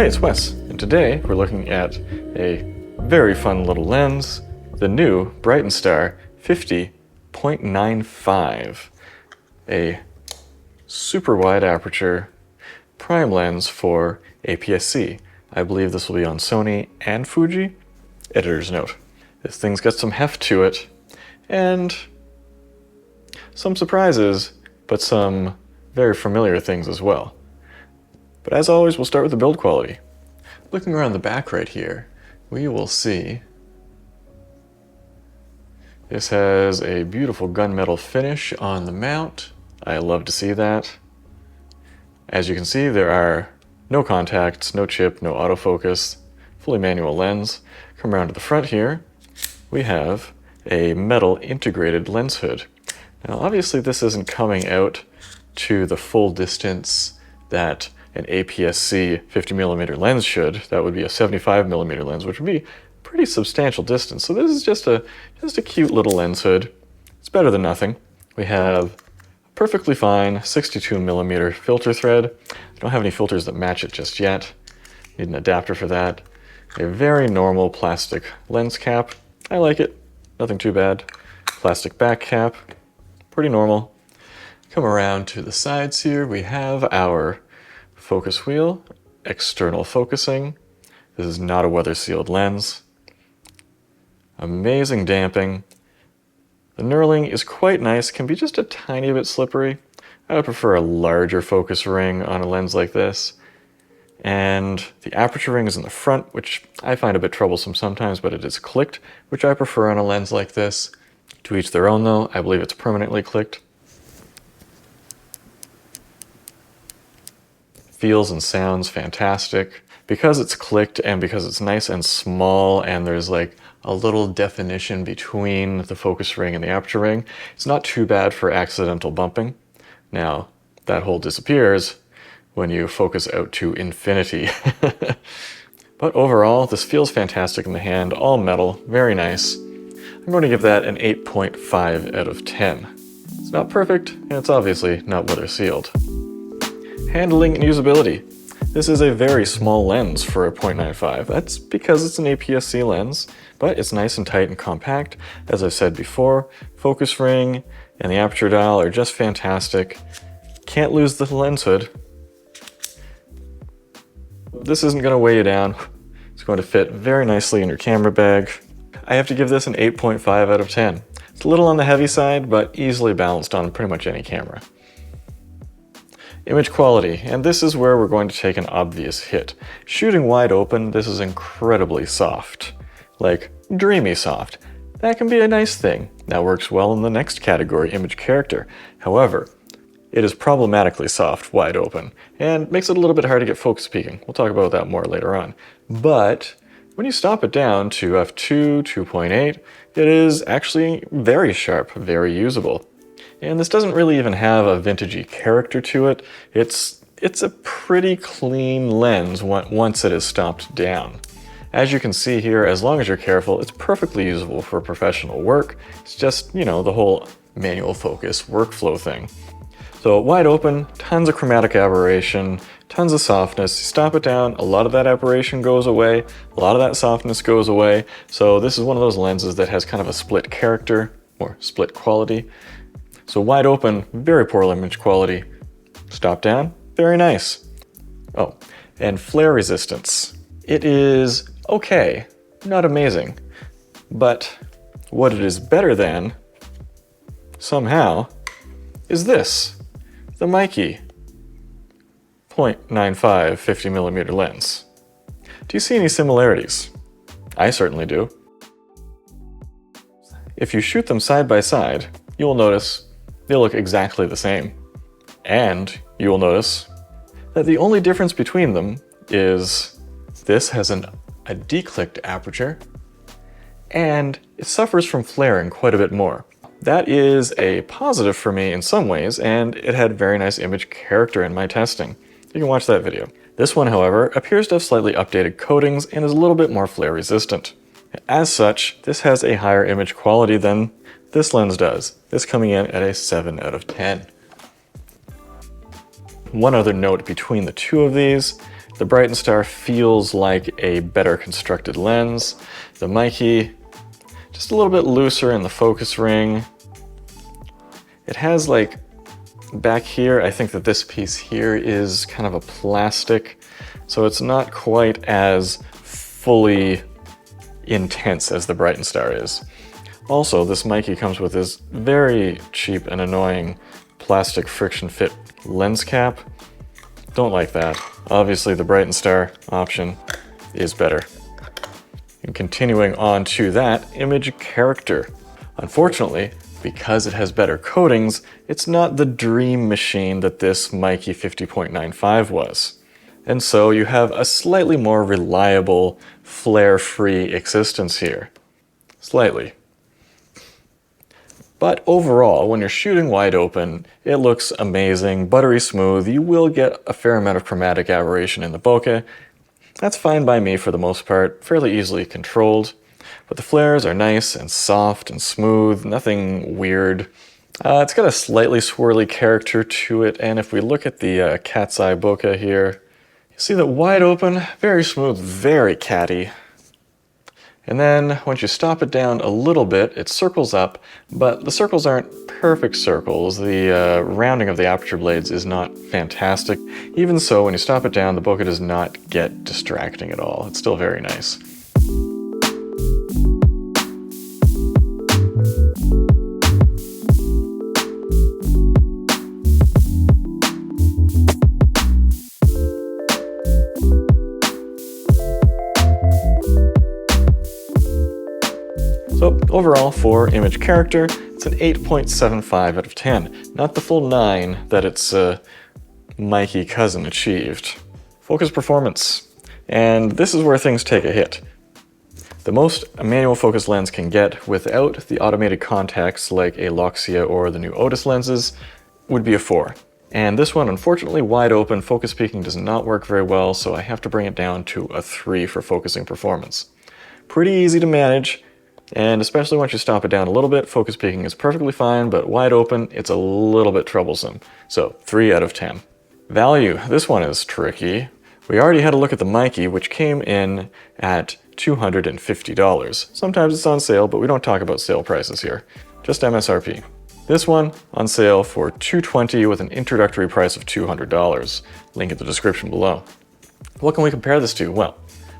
it's Wes, and today we're looking at a very fun little lens, the new Brightin Star 50.95, a super wide aperture prime lens for APS-C. I believe this will be on Sony and Fuji. Editor's note. This thing's got some heft to it, and some surprises, but some very familiar things as well. But as always, we'll start with the build quality. Looking around the back right here, we will see this has a beautiful gunmetal finish on the mount. I love to see that. As you can see, there are no contacts, no chip, no autofocus, fully manual lens. Come around to the front here, we have a metal integrated lens hood. Now obviously this isn't coming out to the full distance that an APS-C 50mm lens should. That would be a 75mm lens, which would be a pretty substantial distance. So this is just a cute little lens hood. It's better than nothing. We have a perfectly fine 62mm filter thread. I don't have any filters that match it just yet. Need an adapter for that. A very normal plastic lens cap. I like it. Nothing too bad. Plastic back cap. Pretty normal. Come around to the sides here. We have our focus wheel, external focusing. This is not a weather sealed lens. Amazing damping. The knurling is quite nice, can be just a tiny bit slippery. I would prefer a larger focus ring on a lens like this. And the aperture ring is in the front, which I find a bit troublesome sometimes, but it is clicked, which I prefer on a lens like this. To each their own though, I believe it's permanently clicked. Feels and sounds fantastic. Because it's clicked and because it's nice and small and there's like a little definition between the focus ring and the aperture ring, it's not too bad for accidental bumping. Now, that hole disappears when you focus out to infinity. But overall, this feels fantastic in the hand, all metal, very nice. I'm going to give that an 8.5 out of 10. It's not perfect, and it's obviously not weather sealed. Handling and usability. This is a very small lens for a 0.95. That's because it's an APS-C lens, but it's nice and tight and compact. As I've said before, focus ring and the aperture dial are just fantastic. Can't lose the lens hood. This isn't going to weigh you down. It's going to fit very nicely in your camera bag. I have to give this an 8.5 out of 10. It's a little on the heavy side, but easily balanced on pretty much any camera. Image quality, and this is where we're going to take an obvious hit. Shooting wide open, this is incredibly soft. Like, dreamy soft. That can be a nice thing. That works well in the next category, image character. However, it is problematically soft wide open, and makes it a little bit hard to get focus peaking. We'll talk about that more later on. But when you stop it down to f2, 2.8, it is actually very sharp, very usable. And this doesn't really even have a vintagey character to it. It's a pretty clean lens once it is stopped down. As you can see here, as long as you're careful, it's perfectly usable for professional work. It's just, you know, the whole manual focus workflow thing. So wide open, tons of chromatic aberration, tons of softness. You stop it down, a lot of that aberration goes away, a lot of that softness goes away. So this is one of those lenses that has kind of a split character, or split quality. So wide open, very poor image quality. Stop down, very nice. Oh, and flare resistance. It is okay, not amazing. But what it is better than, somehow, is this. The Meike 0.95 50mm lens. Do you see any similarities? I certainly do. If you shoot them side by side, you will notice they look exactly the same. And you will notice that the only difference between them is this has a declicked aperture and it suffers from flaring quite a bit more. That is a positive for me in some ways, and it had very nice image character in my testing. You can watch that video. This one, however, appears to have slightly updated coatings and is a little bit more flare resistant. As such, this has a higher image quality than this lens does, this coming in at a 7 out of 10. One other note between the two of these, The Brightin Star feels like a better constructed lens. The Meike, just a little bit looser in the focus ring. It has like, back here, I think that this piece here is kind of a plastic, so it's not quite as fully intense as the Brightin Star is. Also, this Meike comes with this very cheap and annoying plastic friction fit lens cap. Don't like that. Obviously, the Brightin Star option is better. And continuing on to that, image character. Unfortunately, because it has better coatings, it's not the dream machine that this Meike 50.95 was. And so you have a slightly more reliable, flare-free existence here. Slightly. But overall, when you're shooting wide open, it looks amazing, buttery smooth. You will get a fair amount of chromatic aberration in the bokeh. That's fine by me for the most part, fairly easily controlled. But the flares are nice and soft and smooth, nothing weird. It's got a slightly swirly character to it, and if we look at the cat's eye bokeh here, you see that wide open, very smooth, very catty. And then once you stop it down a little bit, it circles up, but the circles aren't perfect circles. The rounding of the aperture blades is not fantastic. Even so, when you stop it down, the bokeh does not get distracting at all. It's still very nice. So overall, for image character, it's an 8.75 out of 10. Not the full 9 that its Meike cousin achieved. Focus performance. And this is where things take a hit. The most a manual focus lens can get without the automated contacts like a Loxia or the new Otis lenses would be a 4. And this one, unfortunately, wide open, focus peaking does not work very well, so I have to bring it down to a 3 for focusing performance. Pretty easy to manage. And especially once you stop it down a little bit, focus peaking is perfectly fine, but wide open, it's a little bit troublesome. So 3 out of 10. Value, this one is tricky. We already had a look at the Meike, which came in at $250. Sometimes it's on sale, but we don't talk about sale prices here. Just MSRP. This one on sale for $220 with an introductory price of $200. Link in the description below. What can we compare this to? Well,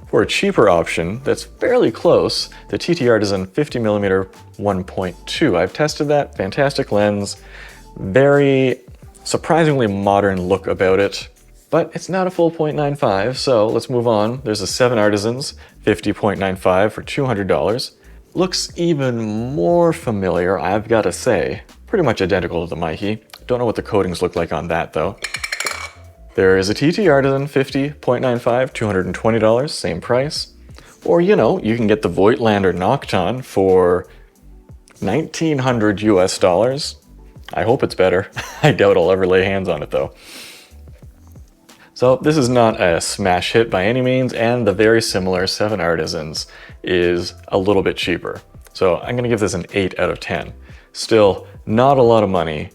for a cheaper option that's fairly close, the TT Artisan 50mm 1.2. I've tested that, fantastic lens, very surprisingly modern look about it, but it's not a full .95, so let's move on. There's a 7 Artisans 50.95 for $200. Looks even more familiar, I've got to say. Pretty much identical to the Meike. Don't know what the coatings look like on that though. There is a TT Artisan 50.95, $220, same price. Or, you know, you can get the Voigtlander Nocton for $1,900 US. I hope it's better. I doubt I'll ever lay hands on it though. So this is not a smash hit by any means, and the very similar 7 Artisans is a little bit cheaper. So I'm gonna give this an 8 out of 10. Still, not a lot of money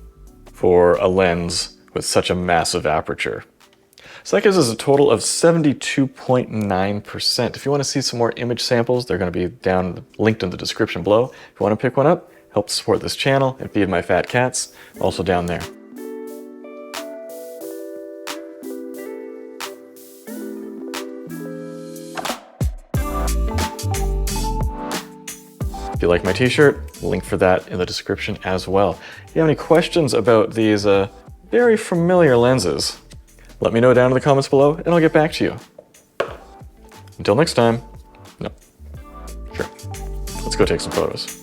for a lens with such a massive aperture. So that gives us a total of 72.9%. If you want to see some more image samples, they're going to be down linked in the description below. If you want to pick one up, help support this channel and feed my fat cats, also down there. If you like my t-shirt, link for that in the description as well. If you have any questions about these very familiar lenses, let me know down in the comments below and I'll get back to you. Until next time, no, sure, let's go take some photos.